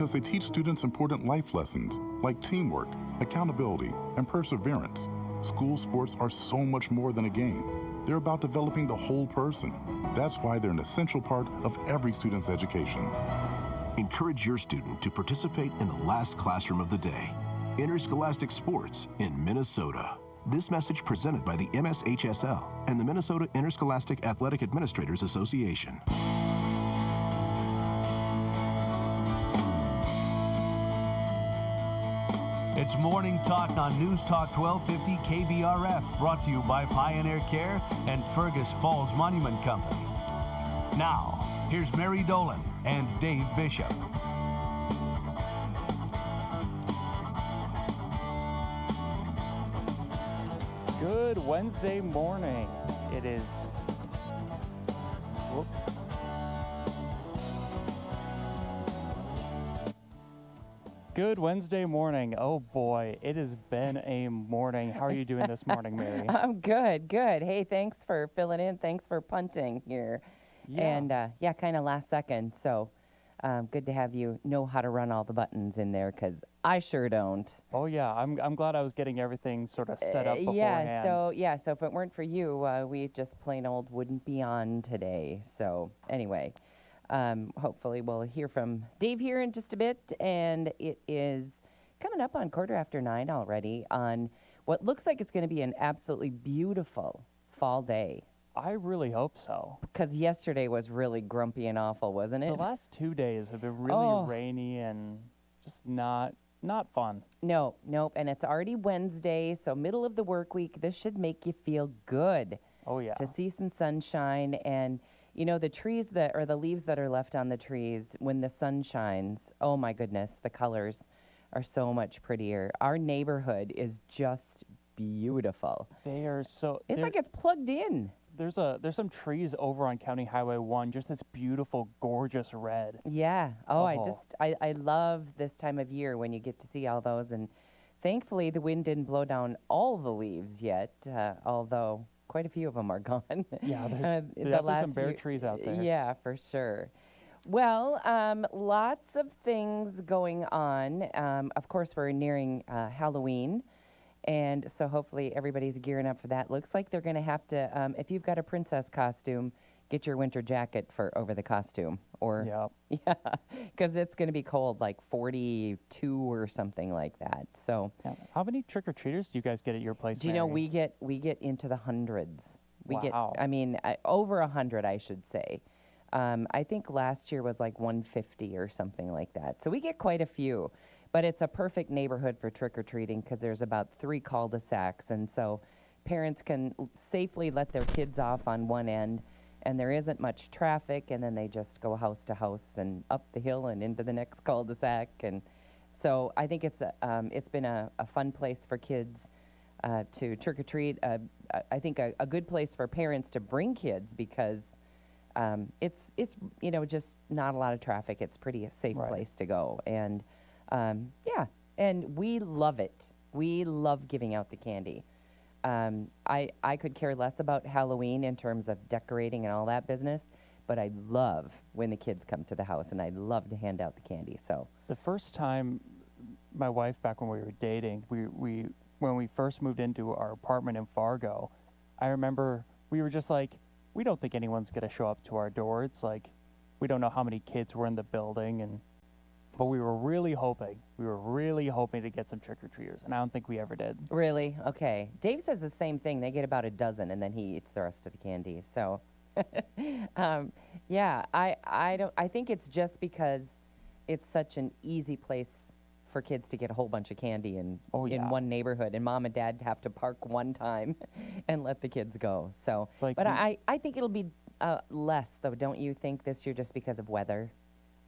Because they teach students important life lessons like teamwork, accountability, and perseverance. School sports are so much more than a game. They're about developing the whole person. That's why they're an essential part of every student's education. Encourage your student to participate in the last classroom of the day, interscholastic sports in Minnesota. This message presented by the MSHSL and the Minnesota Interscholastic Athletic Administrators Association. It's Morning Talk on News Talk 1250 KBRF, brought to you by Pioneer Care and Fergus Falls Monument Company. Now, here's Mary Dolan and Dave Bishop. Good Wednesday morning. It is... Whoop. Good Wednesday morning. Oh boy, it has been a morning. How are you doing this morning, Mary? I'm good, good. Hey, thanks for filling in. Thanks for punting here. Yeah. And kind of last second. So good to have you know how to run all the buttons in there, because I sure don't. Oh yeah, I'm glad I was getting everything sort of set up beforehand. So if it weren't for you, we just plain old wouldn't be on today. So anyway. Hopefully we'll hear from Dave here in just a bit, and it is coming up on 9:15 already on what looks like it's going to be an absolutely beautiful fall day. I really hope so. Because yesterday was really grumpy and awful, wasn't it? The last 2 days have been really rainy and just not fun. Nope, and it's already Wednesday, so middle of the work week. This should make you feel good. Oh yeah. To see some sunshine. And you know, the trees the leaves that are left on the trees when the sun shines, oh my goodness, the colors are so much prettier. Our neighborhood is just beautiful. They are so... It's like it's plugged in. There's some trees over on County Highway 1, just this beautiful, gorgeous red. Yeah. Oh. I love this time of year when you get to see all those. And thankfully, the wind didn't blow down all the leaves yet, although... quite a few of them are gone. Yeah, there's definitely some bare trees out there. Yeah, for sure. Well, lots of things going on. Of course, we're nearing Halloween, and so hopefully everybody's gearing up for that. Looks like they're going to have to, if you've got a princess costume, get your winter jacket for over the costume. Or yeah, because it's going to be cold, like 42 or something like that. So, how many trick-or-treaters do you guys get at your place? Do you know we get into the hundreds? We wow. get, I mean, over 100, I should say. I think last year was like 150 or something like that. So we get quite a few, but it's a perfect neighborhood for trick-or-treating because there's about 3 cul-de-sacs, and so parents can safely let their kids off on one end. And there isn't much traffic, and then they just go house to house and up the hill and into the next cul-de-sac. And so I think it's been a fun place for kids to trick-or-treat. I think a good place for parents to bring kids because it's just not a lot of traffic. It's pretty a safe place to go. And and we love it. We love giving out the candy. I could care less about Halloween in terms of decorating and all that business, but I love when the kids come to the house, and I love to hand out the candy. So the first time my wife, back when we were dating, when we first moved into our apartment in Fargo, I remember we were just like, we don't think anyone's going to show up to our door. It's like, we don't know how many kids were in the building, but we were really hoping to get some trick-or-treaters, and I don't think we ever did. Really? Okay. Dave says the same thing. They get about a dozen, and then he eats the rest of the candy. So, I think it's just because it's such an easy place for kids to get a whole bunch of candy in one neighborhood, and mom and dad have to park one time and let the kids go. So, like, but I think it'll be less, though, don't you think, this year, just because of weather?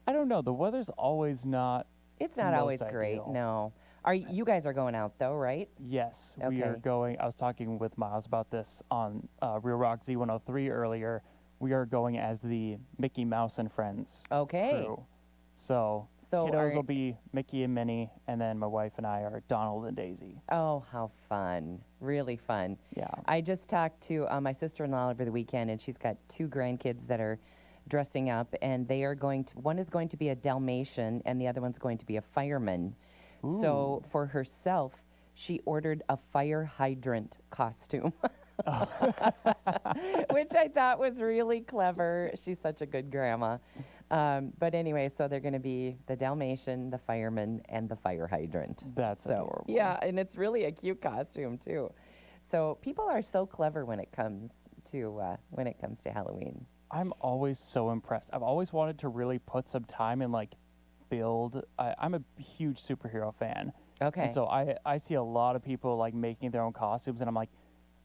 I don't know. The weather's always not... It's not always great, no. You guys are going out, though, right? Yes, okay. We are going. I was talking with Miles about this on Real Rock Z103 earlier. We are going as the Mickey Mouse and Friends crew. So kiddos will be Mickey and Minnie, and then my wife and I are Donald and Daisy. Oh, how fun. Really fun. Yeah. I just talked to my sister-in-law over the weekend, and she's got 2 grandkids that are dressing up, and they are one is going to be a Dalmatian, and the other one's going to be a fireman. So for herself, she ordered a fire hydrant costume. Which I thought was really clever. She's such a good grandma. But anyway, so they're going to be the Dalmatian, the fireman, and the fire hydrant. That's adorable. Yeah, and it's really a cute costume too. So people are so clever when it comes to Halloween. I'm always so impressed. I've always wanted to really put some time and like build. I'm a huge superhero fan. Okay. And so I see a lot of people like making their own costumes, and I'm like,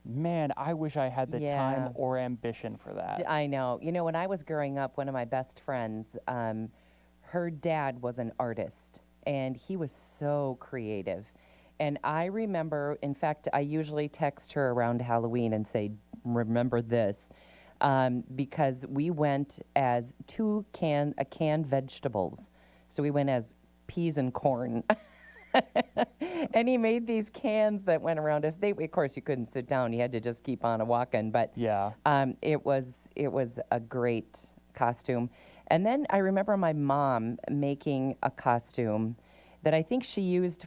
man, I wish I had the Yeah. time or ambition for that. I know. You know, when I was growing up, one of my best friends, her dad was an artist, and he was so creative. And I remember, in fact, I usually text her around Halloween and say, remember this, because we went as canned vegetables. So we went as peas and corn. And he made these cans that went around us. Of course, you couldn't sit down. You had to just keep on walking. But Yeah. it was a great costume. And then I remember my mom making a costume that I think she was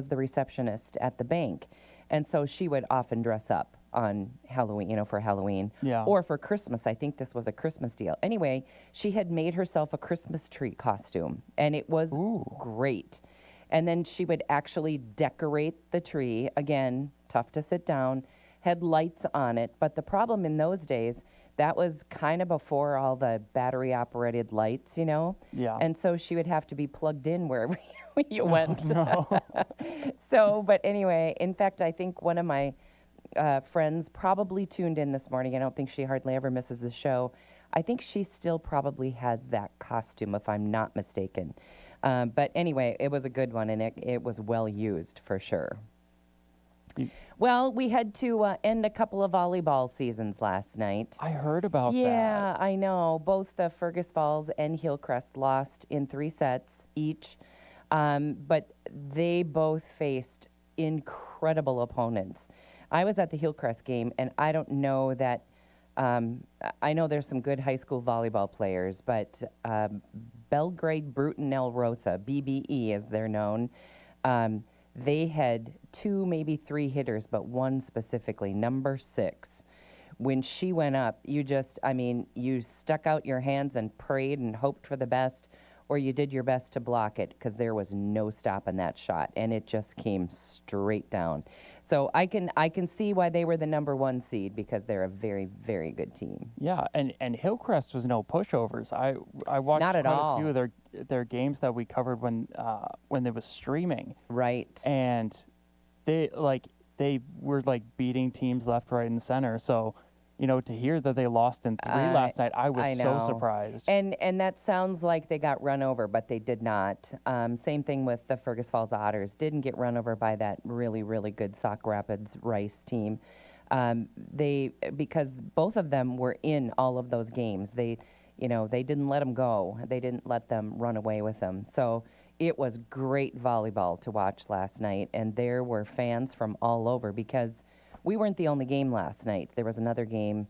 the receptionist at the bank. And so she would often dress up on Halloween, for Halloween. Yeah. Or for Christmas. I think this was a Christmas deal. Anyway, she had made herself a Christmas tree costume, and it was great. And then she would actually decorate the tree. Again, tough to sit down, had lights on it. But the problem in those days, that was kind of before all the battery-operated lights, Yeah. And so she would have to be plugged in wherever you went. No. So, but anyway, in fact, I think one of my friends probably tuned in this morning. I don't think she hardly ever misses the show. I think she still probably has that costume, if I'm not mistaken. But anyway, it was a good one, and it was well used for sure. Well, we had to end a couple of volleyball seasons last night. I heard about that. Yeah, I know. Both the Fergus Falls and Hillcrest lost in 3 sets each, but they both faced incredible opponents. I was at the Hillcrest game, and I don't know that. I know there's some good high school volleyball players, but Belgrade Bruton El Rosa, BBE as they're known, they had 2, maybe 3 hitters, but one specifically, number 6. When she went up, you stuck out your hands and prayed and hoped for the best, or you did your best to block it, because there was no stopping that shot, and it just came straight down. So I can see why they were the number 1 seed, because they're a very, very good team. Yeah, and Hillcrest was no pushovers. I watched Not at quite all. a few of their games that we covered when it was streaming. Right. And they were like beating teams left, right, and center. So, to hear that they lost in 3 last night, I was so surprised. And that sounds like they got run over, but they did not. Same thing with the Fergus Falls Otters. Didn't get run over by that really, really good Sauk Rapids Rice team. Because both of them were in all of those games. They didn't let them go. They didn't let them run away with them. So it was great volleyball to watch last night, and there were fans from all over, because we weren't the only game last night. There was another game,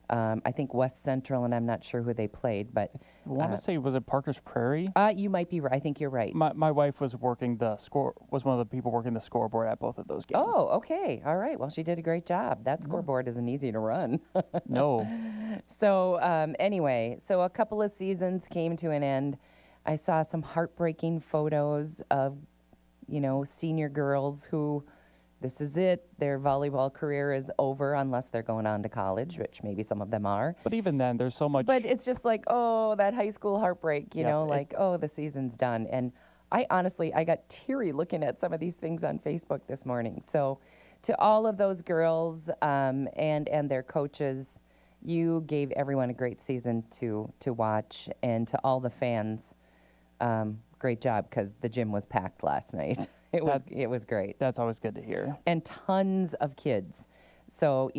I think West Central, and I'm not sure who they played, but I want to say, was it Parker's Prairie? you might be right. I think you're right. My wife was one of the people working the scoreboard at both of those games. Oh, okay. All right. Well, she did a great job. That scoreboard isn't easy to run. No. So anyway, so a couple of seasons came to an end. I saw some heartbreaking photos of, senior girls who, this is it. Their volleyball career is over unless they're going on to college, which maybe some of them are. But even then, there's so much. But it's just like, oh, that high school heartbreak, the season's done. And I got teary looking at some of these things on Facebook this morning. So to all of those girls and their coaches, you gave everyone a great season to watch. And to all the fans, great job, because the gym was packed last night. It was great. That's always good to hear. And tons of kids. So,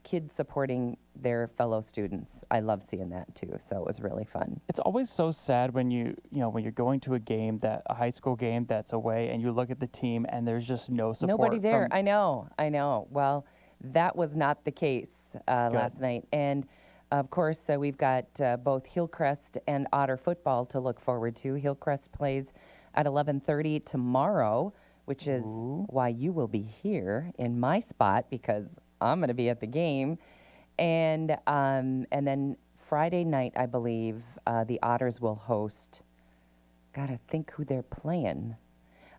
kids supporting their fellow students. I love seeing that too. So it was really fun. It's always so sad when when you're going to a high school game that's away, and you look at the team and there's just no support. Nobody there. I know. Well, that was not the case last night. And Of course, we've got both Hillcrest and Otter football to look forward to. Hillcrest plays at 11:30 tomorrow, which is why you will be here in my spot because I'm going to be at the game. And then Friday night, I believe, the Otters will host. Gotta think who they're playing.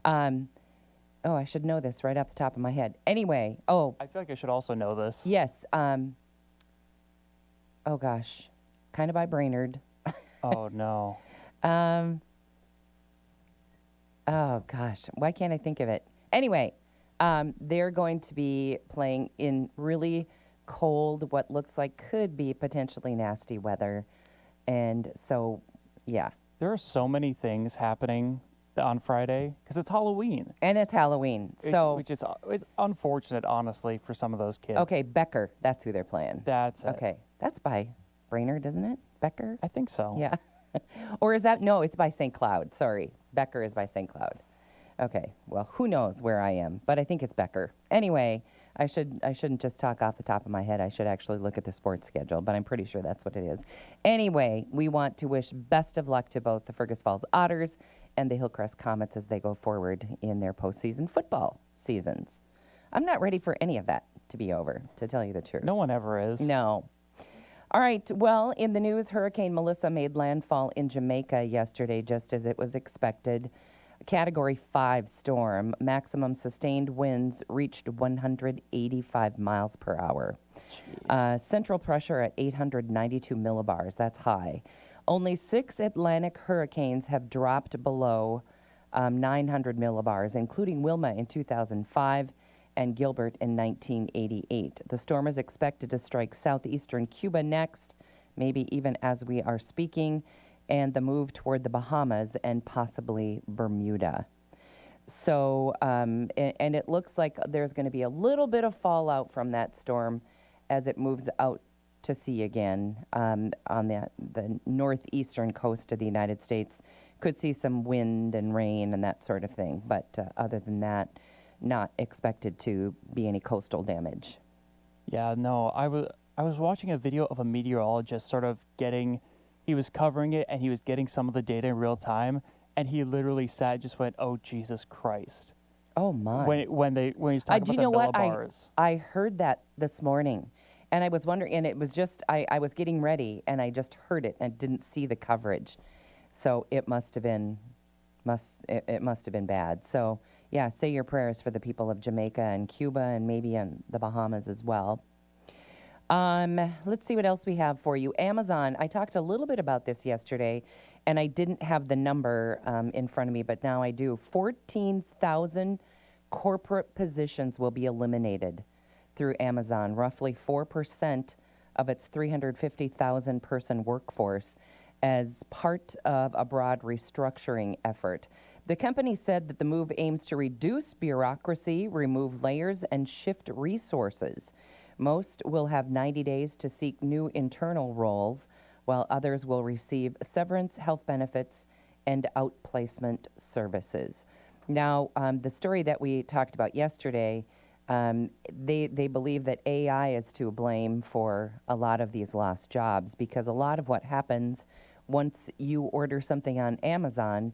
I should know this right off the top of my head. Anyway, I feel like I should also know this. yes. Oh gosh, kind of by Brainerd. Oh, no. Oh gosh, why can't I think of it? Anyway, they're going to be playing in really cold, what looks like could be potentially nasty weather. And so, yeah. There are so many things happening on Friday because it's Halloween. And it's Halloween. So, Which is it's unfortunate, honestly, for some of those kids. okay, Becker, that's who they're playing. That's it. Okay, that's by Brainerd, isn't it? Becker? I think so. Yeah. Or is that, no, it's by St. Cloud. Sorry. Becker is by St. Cloud. Okay, well, who knows where I am, but I think it's Becker. Anyway, I shouldn't just talk off the top of my head. I should actually look at the sports schedule, but I'm pretty sure that's what it is. Anyway, we want to wish best of luck to both the Fergus Falls Otters and the Hillcrest Comets as they go forward in their postseason football seasons. I'm not ready for any of that to be over, to tell you the truth. No one ever is. No. All right, well, in the news, Hurricane Melissa made landfall in Jamaica yesterday, just as it was expected. A Category 5 storm, maximum sustained winds reached 185 miles per hour. Central pressure at 892 millibars, that's high. Only 6 Atlantic hurricanes have dropped below 900 millibars, including Wilma in 2005 and Gilbert in 1988. The storm is expected to strike southeastern Cuba next, maybe even as we are speaking, and the move toward the Bahamas and possibly Bermuda. So, and it looks like there's going to be a little bit of fallout from that storm as it moves out to sea again on the northeastern coast of the United States. Could see some wind and rain and that sort of thing, but other than that, not expected to be any coastal damage. Yeah, no, I was watching a video of a meteorologist sort of he was covering it and he was getting some of the data in real time, and he literally just went, "Oh Jesus Christ!" Oh my! When he's talking do you about know the what? millibars. I heard that this morning, and I was wondering, and it was just I was getting ready, and I just heard it and didn't see the coverage, so it must have been bad. So yeah, say your prayers for the people of Jamaica and Cuba and maybe in the Bahamas as well. Let's see what else we have for you. Amazon, I talked a little bit about this yesterday, and I didn't have the number in front of me, but now I do. 14,000 corporate positions will be eliminated through Amazon, roughly 4% of its 350,000 person workforce as part of a broad restructuring effort. The company said that the move aims to reduce bureaucracy, remove layers, and shift resources. Most will have 90 days to seek new internal roles, while others will receive severance, health benefits, and outplacement services. Now, the story that we talked about yesterday, they believe that AI is to blame for a lot of these lost jobs, because a lot of what happens once you order something on Amazon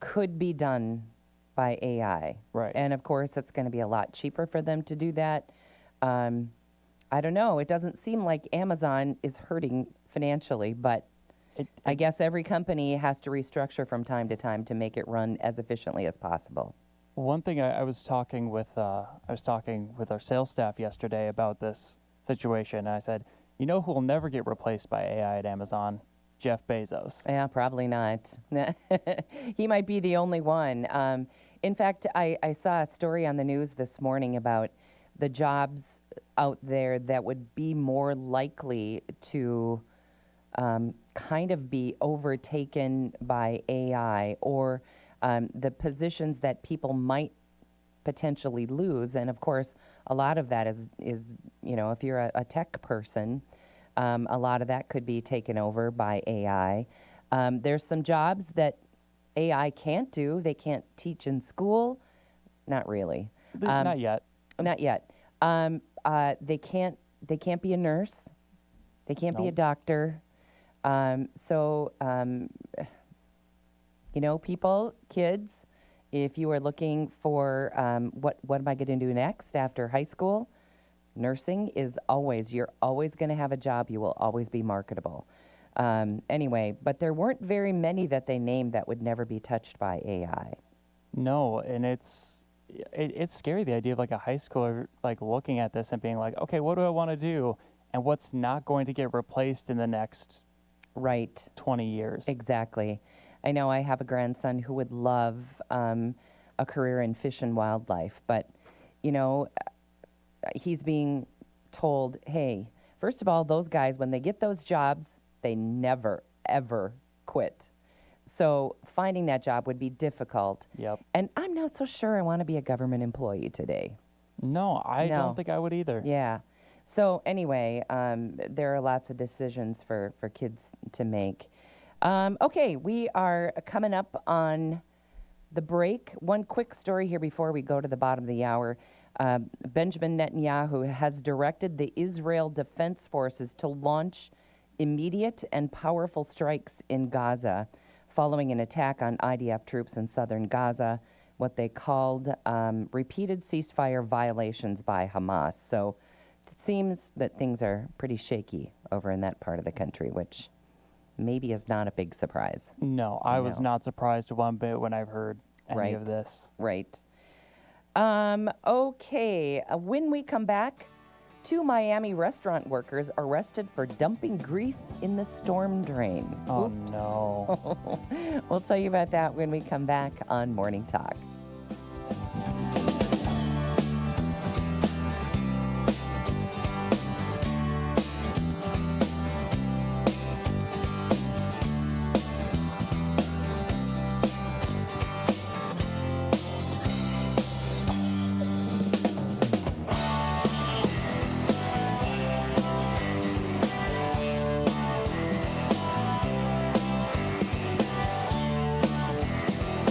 could be done by AI. Right. And of course, it's going to be a lot cheaper for them to do that. I don't know. It doesn't seem like Amazon is hurting financially, but I guess every company has to restructure from time to time to make it run as efficiently as possible. One thing I was talking with our sales staff yesterday about this situation, and I said, you know who will never get replaced by AI at Amazon? Jeff Bezos. Yeah, probably not. He might be the only one. In fact, I saw a story on the news this morning about the jobs out there that would be more likely to kind of be overtaken by AI, or the positions that people might potentially lose. And of course, a lot of that is if you're a tech person, a lot of that could be taken over by AI. There's some jobs that AI can't do. They can't teach in school. Not really. Not yet. Not yet. They can't be a nurse. They can't be a Nope. doctor. People, kids, if you are looking for what am I going to do next after high school, nursing is you're always going to have a job. You will always be marketable. Anyway, but there weren't very many that they named that would never be touched by AI. No, and it's scary, the idea of like a high schooler like looking at this and being like, okay, what do I want to do, and what's not going to get replaced in the next Right. 20 years. Exactly. I know I have a grandson who would love a career in fish and wildlife, but, he's being told, hey, first of all, those guys, when they get those jobs, they never, ever quit. So finding that job would be difficult. Yep. And I'm not so sure I want to be a government employee today. No, I No. don't think I would either. Yeah. So anyway, there are lots of decisions for kids to make. Okay, we are coming up on the break. One quick story here before we go to the bottom of the hour. Benjamin Netanyahu has directed the Israel Defense Forces to launch immediate and powerful strikes in Gaza following an attack on IDF troops in southern Gaza, what they called repeated ceasefire violations by Hamas. So it seems that things are pretty shaky over in that part of the country, which maybe is not a big surprise. No, I was No. not surprised one bit when I've heard any of Right. this. Right. Okay, when we come back, 2 Miami restaurant workers arrested for dumping grease in the storm drain. Oh, Oops. no. We'll tell you about that when we come back on Morning Talk.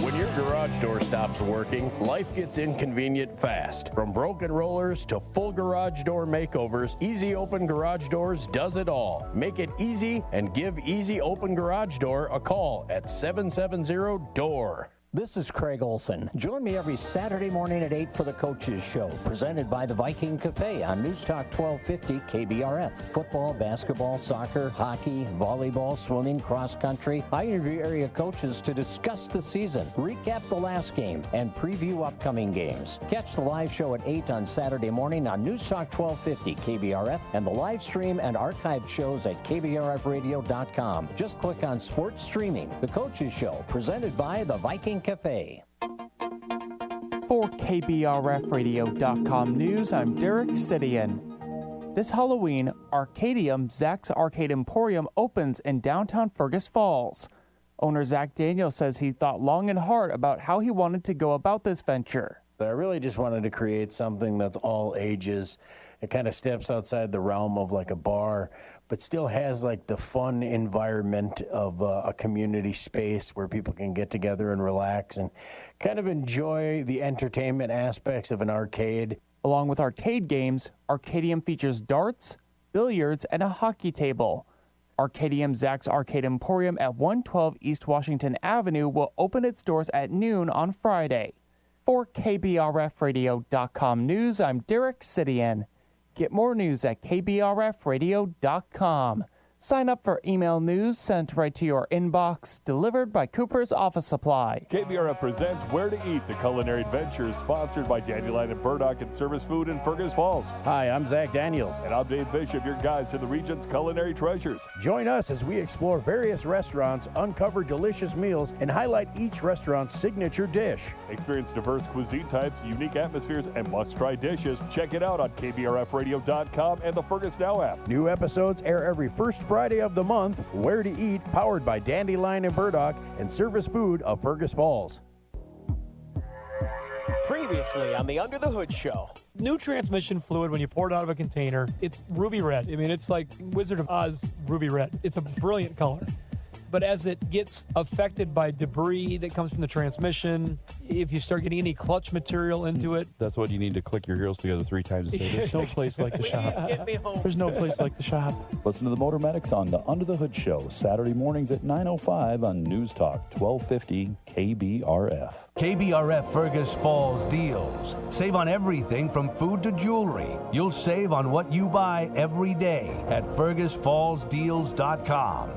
When your garage door stops working, life gets inconvenient fast. From broken rollers to full garage door makeovers, Easy Open Garage Doors does it all. Make it easy and give Easy Open Garage Door a call at 770-DOOR. This is Craig Olson. Join me every Saturday morning at 8 for the Coaches Show, presented by the Viking Cafe on News Talk 1250 KBRF. Football, basketball, soccer, hockey, volleyball, swimming, cross country. I interview area coaches to discuss the season, recap the last game, and preview upcoming games. Catch the live show at 8 on Saturday morning on News Talk 1250 KBRF and the live stream and archived shows at KBRFradio.com. Just click on Sports Streaming. The Coaches Show, presented by the Viking Cafe. For KBRFradio.com news, I'm Derek Sidian. This Halloween, Arcadium Zach's Arcade Emporium opens in downtown Fergus Falls. Owner Zach Daniels says he thought long and hard about how he wanted to go about this venture. I really just wanted to create something that's all ages. It kind of steps outside the realm of like a bar, but still has like the fun environment of a community space where people can get together and relax and kind of enjoy the entertainment aspects of an arcade. Along with arcade games, Arcadium features darts, billiards, and a hockey table. Arcadium Zach's Arcade Emporium at 112 East Washington Avenue will open its doors at noon on Friday. For KBRFradio.com news, I'm Derek Sidian. Get more news at KBRFradio.com. Sign up for email news sent right to your inbox, delivered by Cooper's Office Supply. KBRF presents Where to Eat, the culinary adventure sponsored by Dandelion and Burdock and Service Food in Fergus Falls. Hi, I'm Zach Daniels. And I'm Dave Bishop, your guide to the region's culinary treasures. Join us as we explore various restaurants, uncover delicious meals, and highlight each restaurant's signature dish. Experience diverse cuisine types, unique atmospheres, and must-try dishes. Check it out on KBRFradio.com and the Fergus Now app. New episodes air every first Friday of the month. Where to Eat, powered by Dandelion and Burdock and Service Food of Fergus Falls. Previously on the Under the Hood Show. New transmission fluid, when you pour it out of a container, it's ruby red. I mean, it's like Wizard of Oz ruby red. It's a brilliant color. but as it gets affected by debris that comes from the transmission, if you start getting any clutch material into it. That's what you need to click your heels together 3 times and say, there's no place like the shop. Get me home. There's no place like the shop. Listen to the Motor Medics on the Under the Hood Show, Saturday mornings at 9:05 on News Talk 1250 KBRF. KBRF Fergus Falls deals. Save on everything from food to jewelry. You'll save on what you buy every day at FergusFallsDeals.com.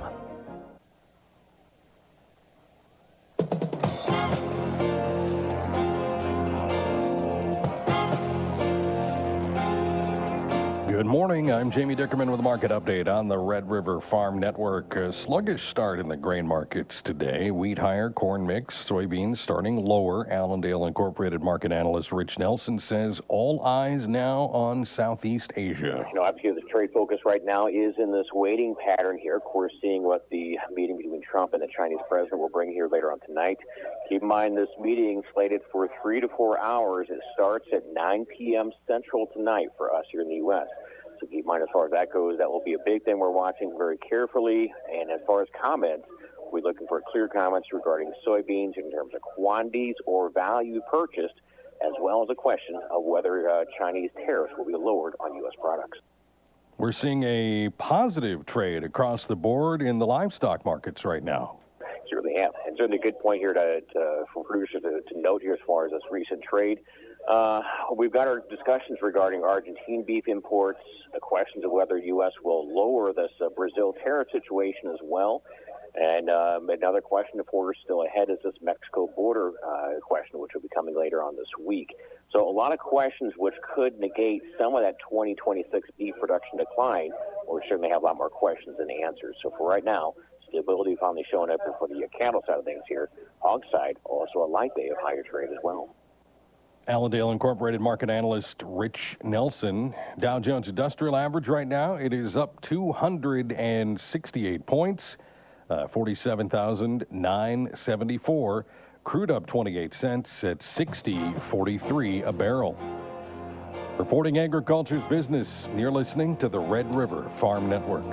Good morning. I'm Jamie Dickerman with a market update on the Red River Farm Network. A sluggish start in the grain markets today. Wheat higher, corn mix, soybeans starting lower. Allendale Incorporated market analyst Rich Nelson says all eyes now on Southeast Asia. Obviously the trade focus right now is in this waiting pattern here. Of course, seeing what the meeting between Trump and the Chinese president will bring here later on tonight. Keep in mind this meeting slated for 3 to 4 hours. It starts at 9 p.m. Central tonight for us here in the U.S. So keep in mind as far as that goes, that will be a big thing we're watching very carefully. And as far as comments, we're looking for clear comments regarding soybeans in terms of quantities or value purchased, as well as a question of whether Chinese tariffs will be lowered on U.S. products. We're seeing a positive trade across the board in the livestock markets right now. Certainly have. And certainly a good point here for producers to note here as far as this recent trade. We've got our discussions regarding Argentine beef imports, the questions of whether U.S. will lower this Brazil tariff situation as well. And another question, of course, still ahead is this Mexico border question, which will be coming later on this week. So a lot of questions which could negate some of that 2026 beef production decline, or we certainly have a lot more questions than answers. So for right now, stability finally showing up for the cattle side of things here. Hog side, also a light day of higher trade as well. Allendale Incorporated market analyst Rich Nelson. Dow Jones Industrial Average right now, it is up 268 points, 47,974. Crude up 28 cents at $60.43 a barrel. Reporting agriculture's business, you're listening to the Red River Farm Network.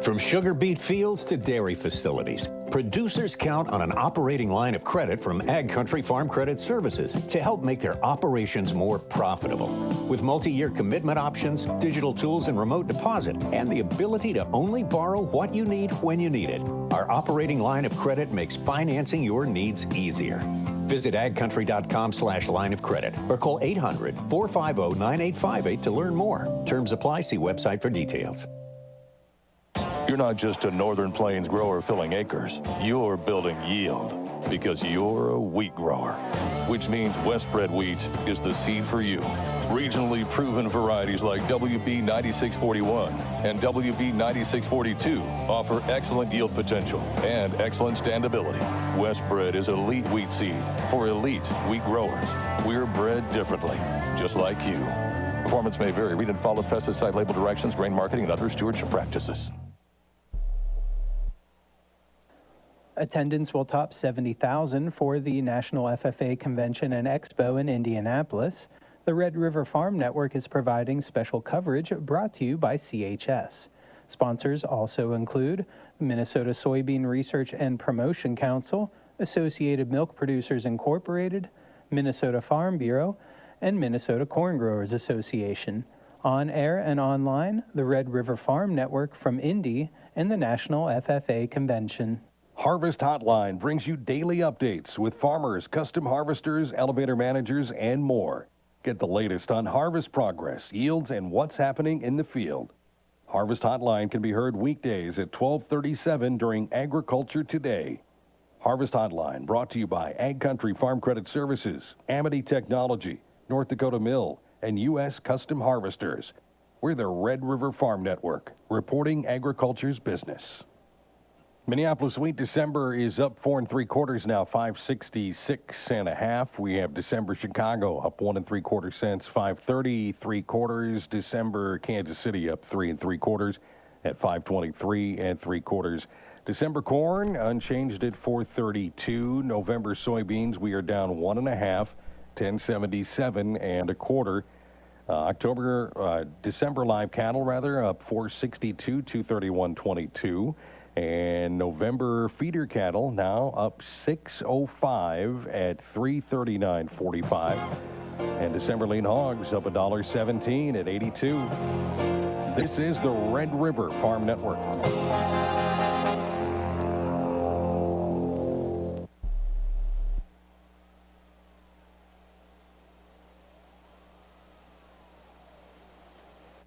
From sugar beet fields to dairy facilities, producers count on an operating line of credit from Ag Country Farm Credit Services to help make their operations more profitable. With multi-year commitment options, digital tools and remote deposit, and the ability to only borrow what you need when you need it, our operating line of credit makes financing your needs easier. Visit agcountry.com/line of credit or call 800-450-9858 to learn more. Terms apply. See website for details. You're not just a Northern Plains grower filling acres. You're building yield because you're a wheat grower, which means Westbred wheat is the seed for you. Regionally proven varieties like WB 9641 and WB 9642 offer excellent yield potential and excellent standability. Westbred is elite wheat seed for elite wheat growers. We're bred differently, just like you. Performance may vary. Read and follow pesticide label directions, grain marketing, and other stewardship practices. Attendance will top 70,000 for the National FFA Convention and Expo in Indianapolis. The Red River Farm Network is providing special coverage brought to you by CHS. Sponsors also include Minnesota Soybean Research and Promotion Council, Associated Milk Producers Incorporated, Minnesota Farm Bureau, and Minnesota Corn Growers Association. On air and online, the Red River Farm Network from Indy and the National FFA Convention. Harvest Hotline brings you daily updates with farmers, custom harvesters, elevator managers, and more. Get the latest on harvest progress, yields, and what's happening in the field. Harvest Hotline can be heard weekdays at 12:37 during Agriculture Today. Harvest Hotline brought to you by Ag Country Farm Credit Services, Amity Technology, North Dakota Mill, and U.S. Custom Harvesters. We're the Red River Farm Network, reporting agriculture's business. Minneapolis wheat December is up 4 3/4 now, 566.5. We have December Chicago up 1 3/4 cents, 530 3/4. December Kansas City up 3 3/4 at 523 3/4. December corn unchanged at 432. November soybeans we are down 1 1/2, 1077 1/4. December live cattle, up 462, 231.22. And November feeder cattle now up 605 at 339.45. And December lean hogs up $1.17 at 82. This is the Red River Farm Network.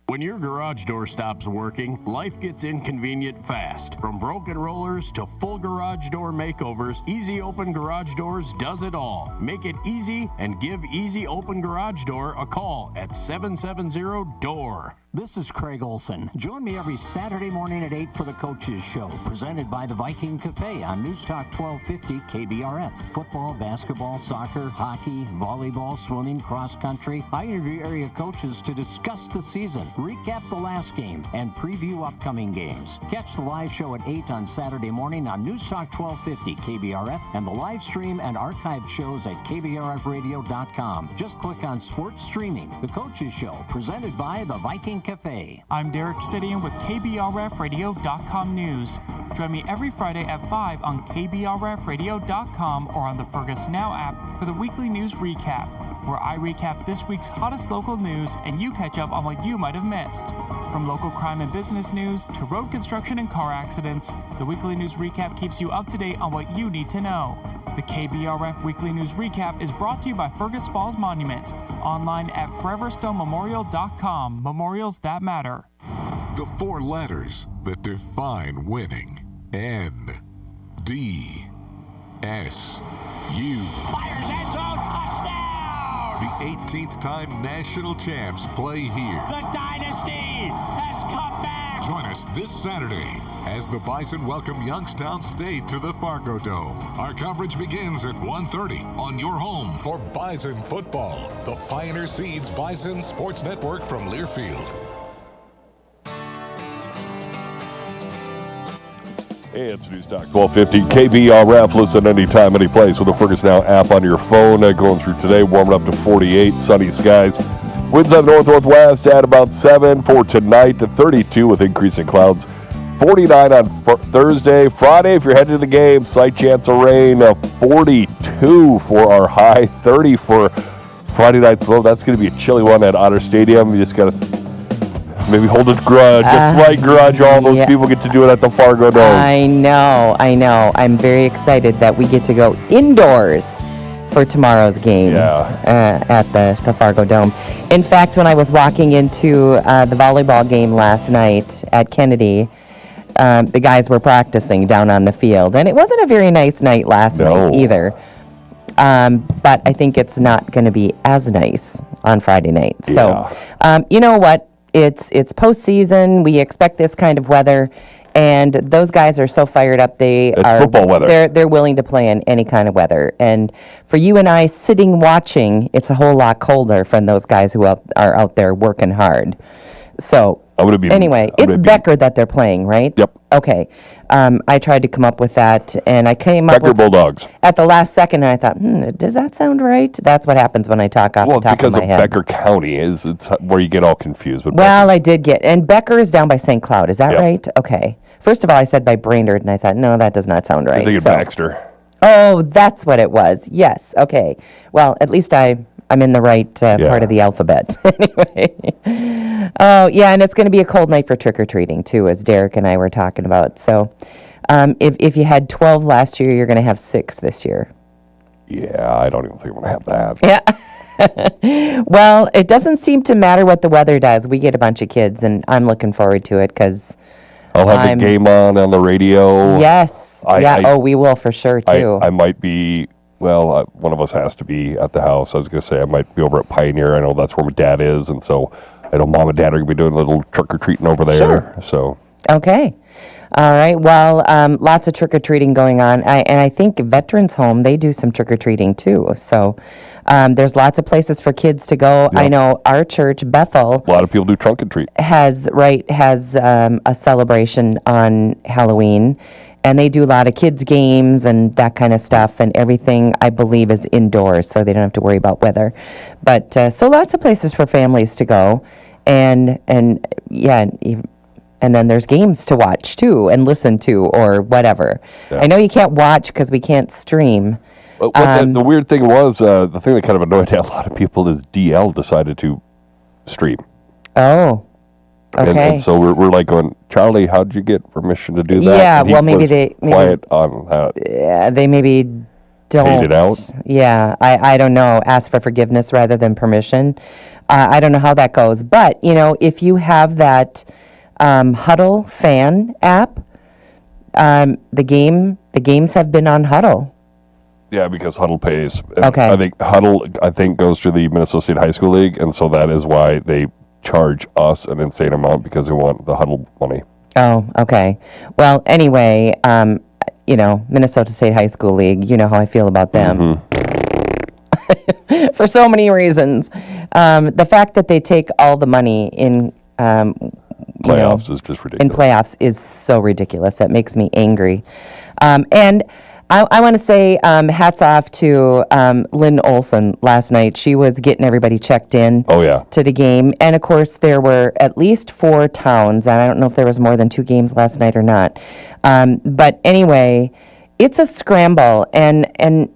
When your garage door stops working, life gets inconvenient fast. From broken rollers to full garage door makeovers, Easy Open Garage Doors does it all. Make it easy and give Easy Open Garage Door a call at 770-DOOR. This is Craig Olson. Join me every Saturday morning at 8 for the Coaches Show, presented by the Viking Cafe on News Talk 1250 KBRF. Football, basketball, soccer, hockey, volleyball, swimming, cross country. I interview area coaches to discuss the season, recap the last game, and preview upcoming games. Catch the live show at 8 on Saturday morning on News Talk 1250 KBRF and the live stream and archived shows at KBRFradio.com. Just click on Sports Streaming. The Coaches Show, presented by the Viking Cafe. I'm Derek Sidian with KBRFradio.com News. Join me every Friday at 5 on KBRFradio.com or on the Fergus Now app for the weekly news recap, where I recap this week's hottest local news and you catch up on what you might have missed. From local crime and business news to road construction and car accidents, the weekly news recap keeps you up to date on what you need to know. The KBRF Weekly News Recap is brought to you by Fergus Falls Monument, online at foreverstonемemorial.com. Memorials that matter. The four letters that define winning. N-D-S-U. Fires end zone, touchdown! The 18th time national champs play here. The dynasty has come back! Join us this Saturday as the Bison welcome Youngstown State to the Fargo Dome. Our coverage begins at 1:30 on your home for Bison football. The Pioneer Seeds Bison Sports Network from Learfield. Hey, it's News Talk 1250 KBRF. Listen anytime, any place with the Fergus Now app on your phone. Going through today, warming up to 48, sunny skies. Winds out north-northwest at about 7 for tonight to 32 with increasing clouds. 49 on Thursday. Friday, if you're headed to the game, slight chance of rain. 42 for our high. 30 for Friday night's low. That's going to be a chilly one at Otter Stadium. You just got to maybe hold a grudge, a slight grudge. All those people get to do it at the Fargo Dome. I know. I'm very excited that we get to go indoors for tomorrow's game at the Fargo Dome. In fact, when I was walking into the volleyball game last night at Kennedy, the guys were practicing down on the field, and it wasn't a very nice night last night either. But I think it's not going to be as nice on Friday night. So, you know what? It's postseason. We expect this kind of weather, and those guys are so fired up. It's football weather. They're willing to play in any kind of weather. And for you and I sitting watching, it's a whole lot colder from those guys who are out there working hard. So anyway, it's Becker that they're playing, right? Yep. Okay. I tried to come up with that, and I came up with Becker Bulldogs at the last second, and I thought, does that sound right? That's what happens when I talk off the top of my head. Well, because of Becker County it's where you get all confused. But I did get, and Becker is down by St. Cloud. Is that right? Okay. First of all, I said by Brainerd, and I thought, no, that does not sound right. I think it's Baxter. Oh, that's what it was. Yes. Okay. Well, at least I'm in the right part of the alphabet. Anyway. Oh, yeah, and it's going to be a cold night for trick-or-treating, too, as Derek and I were talking about. So if you had 12 last year, you're going to have 6 this year. Yeah, I don't even think I'm going to have that. Yeah. Well, it doesn't seem to matter what the weather does. We get a bunch of kids, and I'm looking forward to it because I'll have the game on the radio. Yes. We will for sure, too. I might be... Well, one of us has to be at the house. I was going to say I might be over at Pioneer. I know that's where my dad is, and so I know Mom and Dad are going to be doing a little trick-or-treating over there. Sure. So. Okay. All right. Well, lots of trick-or-treating going on. And I think Veterans Home, they do some trick-or-treating too. So there's lots of places for kids to go. Yeah. I know our church, Bethel, A lot of people do trunk and treat. has a celebration on Halloween. And they do a lot of kids' games and that kind of stuff. And everything, I believe, is indoors, so they don't have to worry about weather. But so lots of places for families to go. And yeah, and then there's games to watch too and listen to or whatever. Yeah. I know you can't watch because we can't stream. But the weird thing was, the thing that kind of annoyed a lot of people is DL decided to stream. Oh, okay. And so we're like going, Charlie, how'd you get permission to do that? Yeah, And he well, maybe was they- maybe- quiet on that. Yeah, they maybe don't. Paid it out? Yeah, I don't know. Ask for forgiveness rather than permission. I don't know how that goes. But, if you have that Huddle fan app, the games have been on Huddle. Yeah, because Huddle pays. And Okay. I think Huddle, goes to the Minnesota State High School League, and so that is why they charge us an insane amount because they want the Huddle money. Oh, okay. Well, anyway, Minnesota State High School League, you know how I feel about them. For so many reasons. The fact that they take all the money in Playoffs is just ridiculous. in playoffs is so ridiculous. That makes me angry. And I want to say hats off to Lynn Olson last night. She was getting everybody checked in Oh, yeah. to the game. And, of course, there were at least 4 towns. And I don't know if there was more than 2 games last night or not. But anyway, it's a scramble. And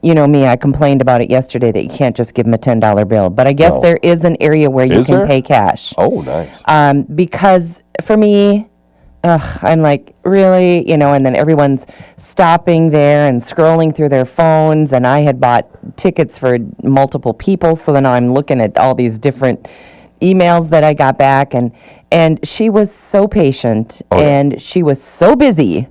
you know me, I complained about it yesterday that you can't just give them a $10 bill. But I guess No. there is an area where you Is can there? pay cash. Oh, nice. Because for me, I'm like, really? And then everyone's stopping there and scrolling through their phones. And I had bought tickets for multiple people. So then I'm looking at all these different emails that I got back. And she was so patient and she was so busy.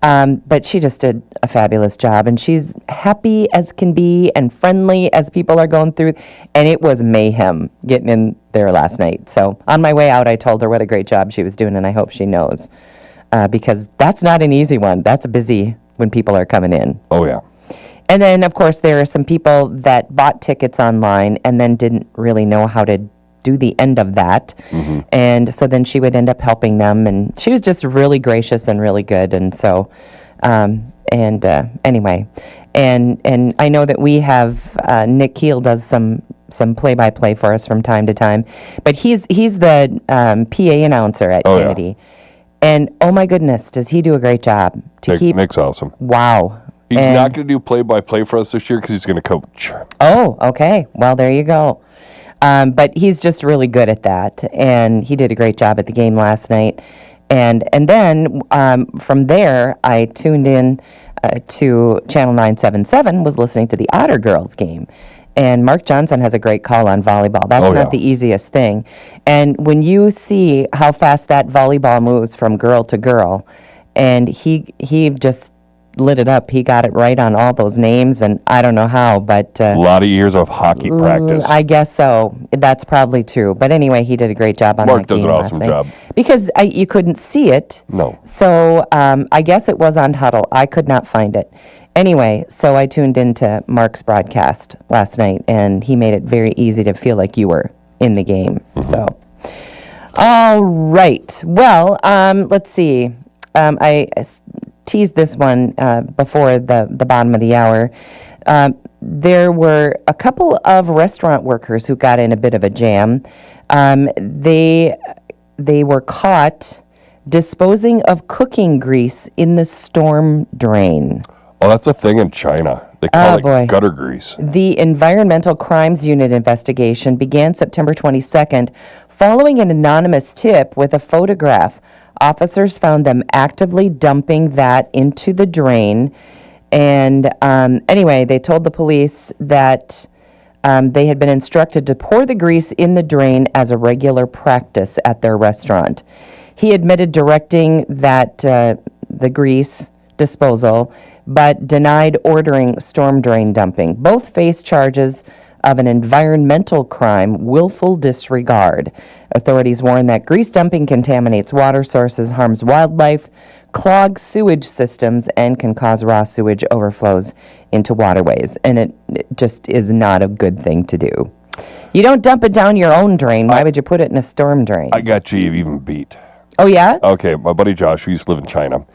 But she just did a fabulous job, and she's happy as can be and friendly as people are going through. And it was mayhem getting in there last night. So on my way out, I told her what a great job she was doing, and I hope she knows, because that's not an easy one. That's busy when people are coming in. Oh, yeah. And then, of course, there are some people that bought tickets online and then didn't really know how to do the end of that. And so then she would end up helping them, and she was just really gracious and really good. And so anyway, and I know that we have Nick Keel does some play-by-play for us from time to time, but he's the PA announcer at Kennedy. And oh my goodness, does he do a great job to keep Nick's awesome. Wow. He's And- not going to do play-by-play for us this year because he's going to coach. Oh, okay. Well, there you go. But he's just really good at that, and he did a great job at the game last night. And then from there, I tuned in to Channel 977, was listening to the Otter Girls game. And Mark Johnson has a great call on volleyball. That's not the easiest thing. And when you see how fast that volleyball moves from girl to girl, and he just lit it up. He got it right on all those names, and I don't know how, but A lot of years of hockey practice. I guess so. That's probably true. But anyway, he did a great job on Mark that does game an last awesome night. job. Because you couldn't see it. No. So I guess it was on Huddle. I could not find it. Anyway, so I tuned into Mark's broadcast last night, and he made it very easy to feel like you were in the game. So, all right. Well, let's see. I teased this one before the bottom of the hour. There were a couple of restaurant workers who got in a bit of a jam. They were caught disposing of cooking grease in the storm drain. Oh, that's a thing in China. They call it gutter grease. The Environmental Crimes Unit investigation began September 22nd following an anonymous tip with a photograph. Officers found them actively dumping that into the drain. And anyway, they told the police that they had been instructed to pour the grease in the drain as a regular practice at their restaurant. He admitted directing that the grease disposal, but denied ordering storm drain dumping. Both face charges of an environmental crime, willful disregard. Authorities warn that grease dumping contaminates water sources, harms wildlife, clogs sewage systems, and can cause raw sewage overflows into waterways. And it just is not a good thing to do. You don't dump it down your own drain. Why would you put it in a storm drain? I got you even beat. Oh, yeah? Okay, my buddy Josh, who used to live in China,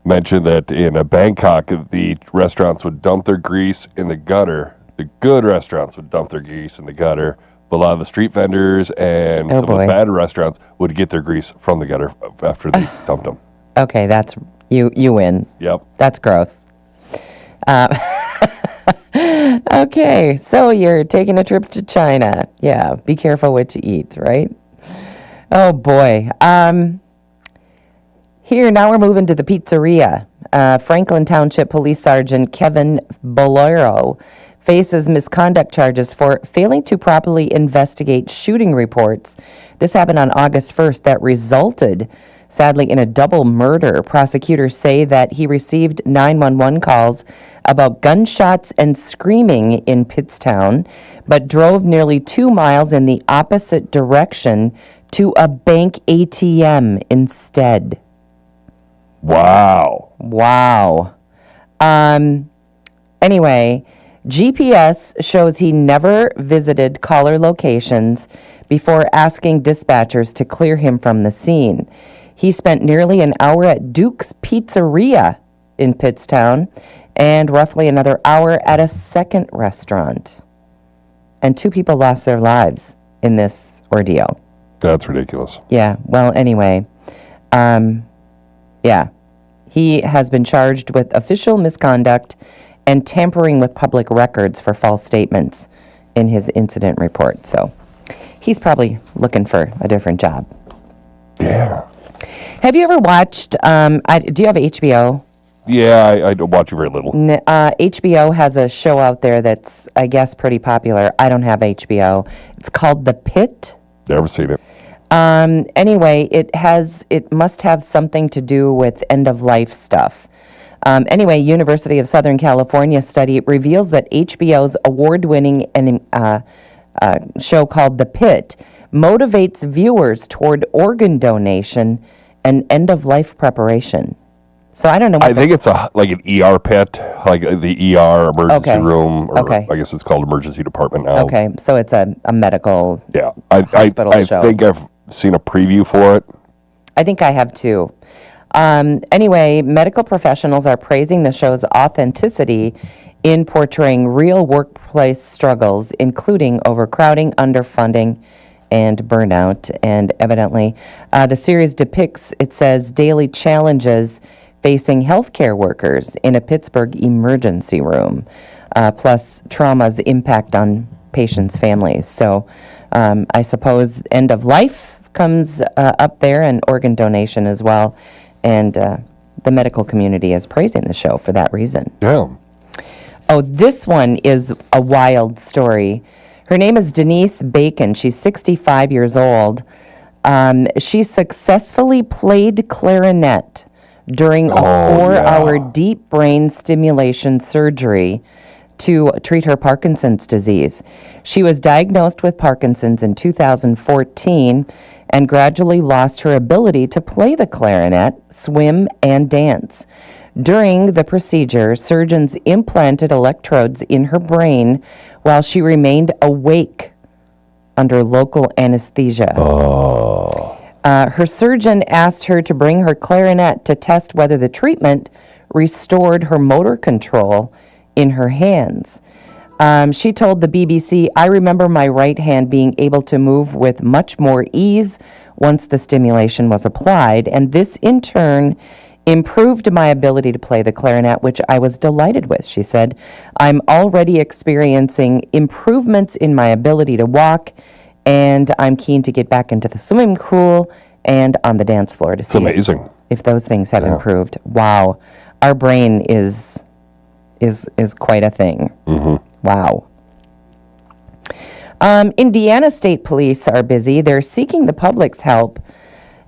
mentioned that in Bangkok, the restaurants would dump their grease in the gutter. The good restaurants would dump their grease in the gutter, but a lot of the street vendors and some of the bad restaurants would get their grease from the gutter after they dumped them. Okay, that's you win. Yep. That's gross. Okay, so you're taking a trip to China. Yeah, be careful what you eat, right? Oh, boy. Here, now we're moving to the pizzeria. Franklin Township Police Sergeant Kevin Bolero faces misconduct charges for failing to properly investigate shooting reports. This happened on August 1st that resulted, sadly, in a double murder. Prosecutors say that he received 911 calls about gunshots and screaming in Pittstown, but drove nearly 2 miles in the opposite direction to a bank ATM instead. Wow. Wow. Anyway, GPS shows he never visited caller locations before asking dispatchers to clear him from the scene. He spent nearly an hour at Duke's Pizzeria in Pittstown and roughly another hour at a second restaurant. And 2 people lost their lives in this ordeal. That's ridiculous. Yeah, well, anyway, yeah. He has been charged with official misconduct and tampering with public records for false statements in his incident report. So he's probably looking for a different job. Yeah. Have you ever watched, do you have HBO? Yeah, I don't watch it very little. HBO has a show out there that's, I guess, pretty popular. I don't have HBO. It's called The Pit. Never seen it. Anyway, it must have something to do with end-of-life stuff. Anyway, University of Southern California study reveals that HBO's award-winning show called The Pit motivates viewers toward organ donation and end-of-life preparation. So I don't know. I think it's like an ER pit, like the ER emergency room, or I guess it's called emergency department now. Okay, so it's a medical hospital show. I think I've seen a preview for it. I think I have too. Anyway, medical professionals are praising the show's authenticity in portraying real workplace struggles, including overcrowding, underfunding, and burnout. And evidently, the series depicts, it says, daily challenges facing healthcare workers in a Pittsburgh emergency room, plus trauma's impact on patients' families. So I suppose end of life comes up there, and organ donation as well. And the medical community is praising the show for that reason. Yeah. Oh, this one is a wild story. Her name is Denise Bacon. She's 65 years old. She successfully played clarinet during a 4-hour deep brain stimulation surgery to treat her Parkinson's disease. She was diagnosed with Parkinson's in 2014 and gradually lost her ability to play the clarinet, swim, and dance. During the procedure, surgeons implanted electrodes in her brain while she remained awake under local anesthesia. Her surgeon asked her to bring her clarinet to test whether the treatment restored her motor control in her hands. She told the BBC, "I remember my right hand being able to move with much more ease once the stimulation was applied, and this in turn improved my ability to play the clarinet, which I was delighted with," she said. "I'm already experiencing improvements in my ability to walk, and I'm keen to get back into the swimming pool and on the dance floor to see if those things have improved." Wow. Our brain is quite a thing. Wow. Indiana State Police are busy. They're seeking the public's help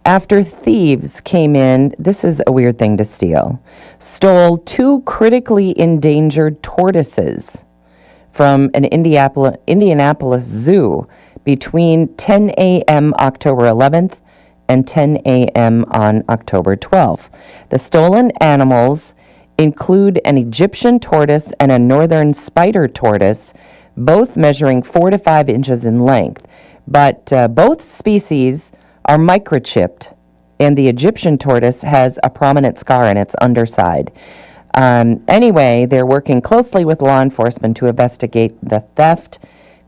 after thieves came in. This is a weird thing to steal. Stole 2 critically endangered tortoises from an Indianapolis zoo between 10 a.m. October 11th and 10 a.m. on October 12th. The stolen animals include an Egyptian tortoise and a northern spider tortoise, both measuring 4 to 5 inches in length. But both species are microchipped, and the Egyptian tortoise has a prominent scar on its underside. Anyway, they're working closely with law enforcement to investigate the theft.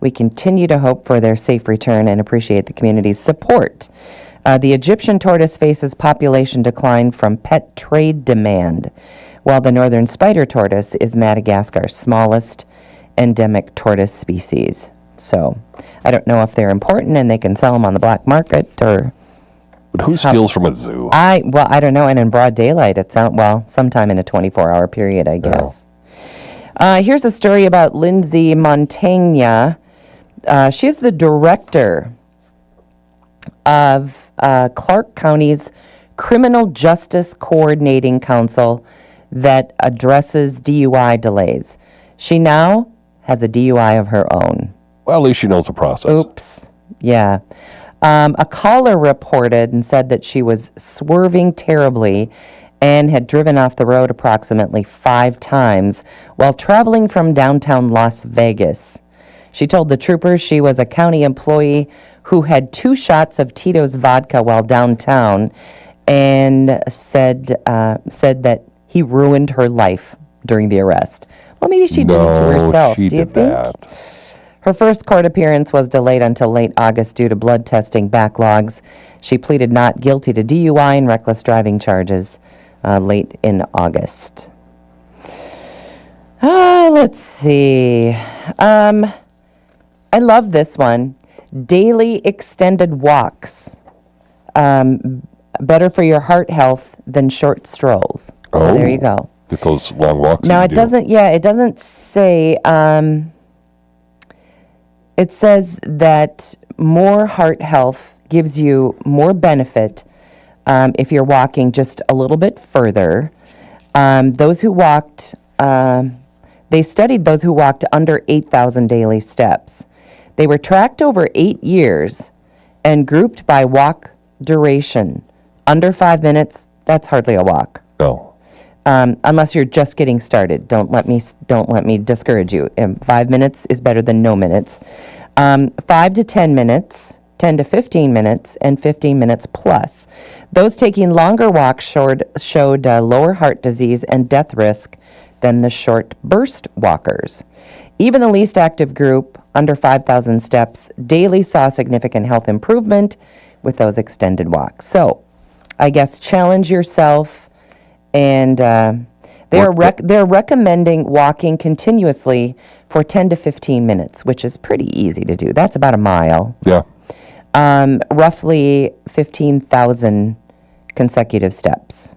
We continue to hope for their safe return and appreciate the community's support. The Egyptian tortoise faces population decline from pet trade demand, while the northern spider tortoise is Madagascar's smallest endemic tortoise species. So I don't know if they're important and they can sell them on the black market or... But who steals from a zoo? I don't know. And in broad daylight, sometime in a 24-hour period, I guess. Here's a story about Lindsay Montagna. She's the director of Clark County's Criminal Justice Coordinating Council that addresses DUI delays. She now has a DUI of her own. Well, at least she knows the process. Oops. Yeah. A caller reported and said that she was swerving terribly and had driven off the road approximately 5 times while traveling from downtown Las Vegas. She told the troopers she was a county employee who had 2 shots of Tito's vodka while downtown and said that he ruined her life during the arrest. Well, maybe she did it to herself. She Do you did think? that. Her first court appearance was delayed until late August due to blood testing backlogs. She pleaded not guilty to DUI and reckless driving charges late in August. Let's see. I love this one. Daily extended walks. Better for your heart health than short strolls. So there you go. Get those long walks. Now that it you do. it doesn't say, it says that more heart health gives you more benefit if you're walking just a little bit further. Those who walked, they studied those who walked under 8,000 daily steps. They were tracked over 8 years and grouped by walk duration. Under 5 minutes, that's hardly a walk. No. Unless you're just getting started. Don't let me discourage you. 5 minutes is better than no minutes. 5 to 10 minutes, 10 to 15 minutes, and 15 minutes plus. Those taking longer walks showed lower heart disease and death risk than the short burst walkers. Even the least active group, under 5,000 steps, daily saw significant health improvement with those extended walks. So, I guess challenge yourself, and they're recommending walking continuously for 10 to 15 minutes, which is pretty easy to do. That's about a mile. Yeah. Roughly 15,000 consecutive steps.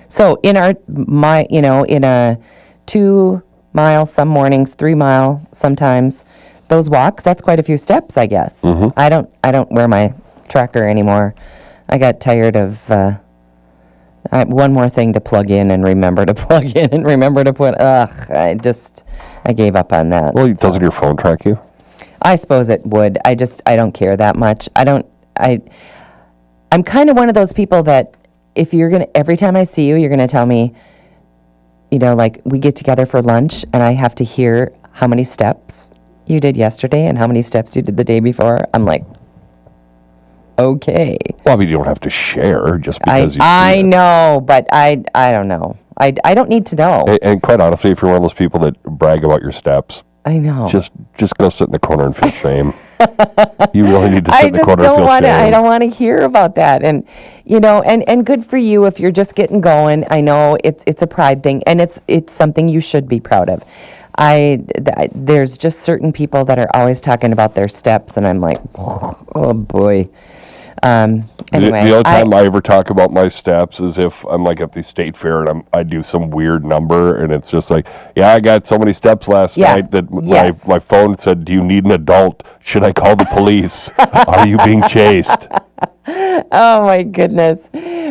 So in in a 2 mile, some mornings, 3 mile, sometimes, those walks, that's quite a few steps, I guess. Mm-hmm. I don't wear my tracker anymore. I got tired of one more thing to plug in and remember to plug in and remember to put. I gave up on that. Well, doesn't your phone track you? I suppose it would. I don't care that much. I'm kind of one of those people that if every time I see you, you're gonna tell me, like we get together for lunch and I have to hear how many steps you did yesterday and how many steps you did the day before. I'm like, okay. Well, I mean, you don't have to share just because I know, but I don't know. I don't need to know. And quite honestly, if you're one of those people that brag about your steps, I know. Just go sit in the corner and feel shame. You really need to sit in the corner and feel shame. I don't want to hear about that. And and good for you if you're just getting going. I know it's a pride thing, and it's something you should be proud of. There's just certain people that are always talking about their steps, and I'm like, oh boy. The only time I ever talk about my steps is if I'm like at the state fair and I do some weird number and it's just like, yeah, I got so many steps last night that my phone said, do you need an adult? Should I call the police? Are you being chased? Oh my goodness.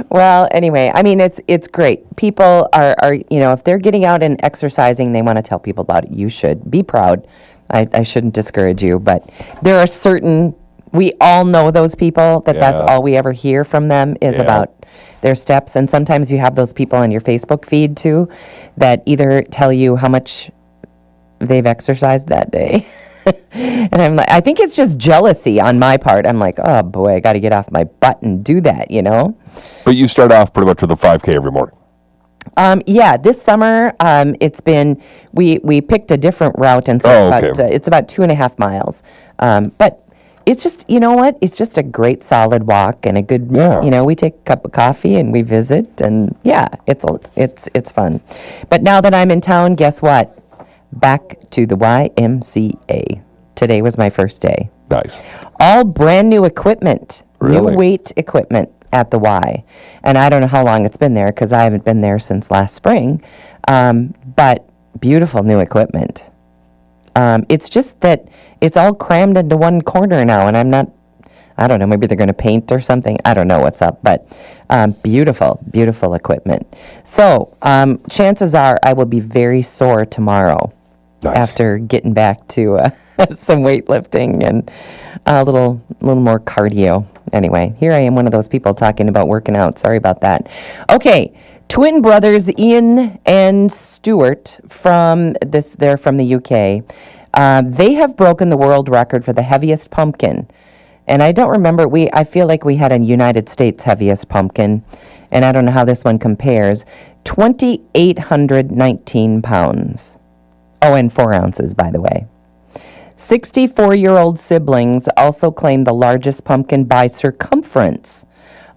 Well, anyway, I mean, it's great. People are, if they're getting out and exercising, they want to tell people about it. You should be proud. I shouldn't discourage you, but there are certain, we all know those people that's all we ever hear from them is about their steps. And sometimes you have those people on your Facebook feed too that either tell you how much they've exercised that day. And I'm like, I think it's just jealousy on my part. I'm like, oh boy, I got to get off my butt and do that, But you start off pretty much with a 5K every morning. This summer, it's been, we picked a different route, and so it's about 2.5 miles. But it's just, you know what? It's just a great solid walk and a good, we take a cup of coffee and we visit, and it's fun. But now that I'm in town, guess what? Back to the YMCA. Today was my first day. Nice. All brand new equipment, Really? new weight equipment at the Y. And I don't know how long it's been there because I haven't been there since last spring. But beautiful new equipment. It's just that it's all crammed into one corner now, and I don't know, maybe they're going to paint or something. I don't know what's up, but beautiful, beautiful equipment. So chances are I will be very sore tomorrow after getting back to some weightlifting and a little more cardio. Anyway, here I am, one of those people talking about working out. Sorry about that. Okay, twin brothers Ian and Stuart they're from the UK. They have broken the world record for the heaviest pumpkin. And I don't remember, I feel like we had a United States heaviest pumpkin, and I don't know how this one compares. 2,819 pounds. Oh, and 4 ounces, by the way. 64-year-old siblings also claimed the largest pumpkin by circumference,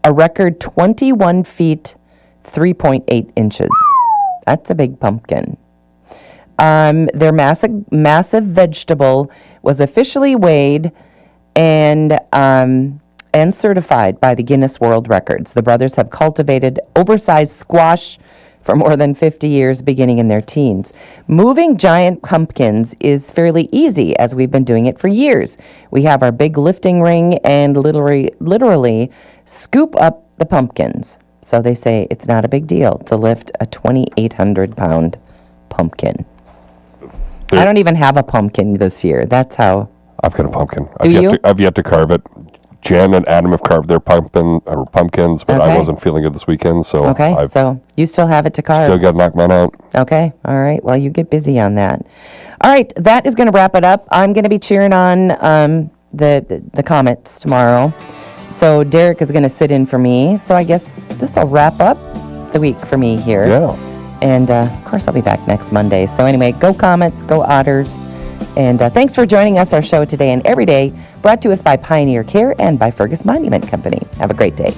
a record 21 feet, 3.8 inches. That's a big pumpkin. Their massive vegetable was officially weighed and certified by the Guinness World Records. The brothers have cultivated oversized squash for more than 50 years, beginning in their teens. Moving giant pumpkins is fairly easy, as we've been doing it for years. We have our big lifting ring and literally scoop up the pumpkins. So they say it's not a big deal to lift a 2,800-pound pumpkin. I don't even have a pumpkin this year. That's how... I've got a pumpkin. Do I've yet to carve it. Jen and Adam have carved their pumpkins, but I wasn't feeling good this weekend, so so you still have it to carve. Still got to knock mine out. Okay, all right. Well, you get busy on that. All right, that is going to wrap it up. I'm going to be cheering on the Comets tomorrow. So Derek is going to sit in for me. So I guess this will wrap up the week for me here. Yeah. And of course, I'll be back next Monday. So anyway, go Comets, go Otters. And thanks for joining us, our show today and every day, brought to us by Pioneer Care and by Fergus Monument Company. Have a great day.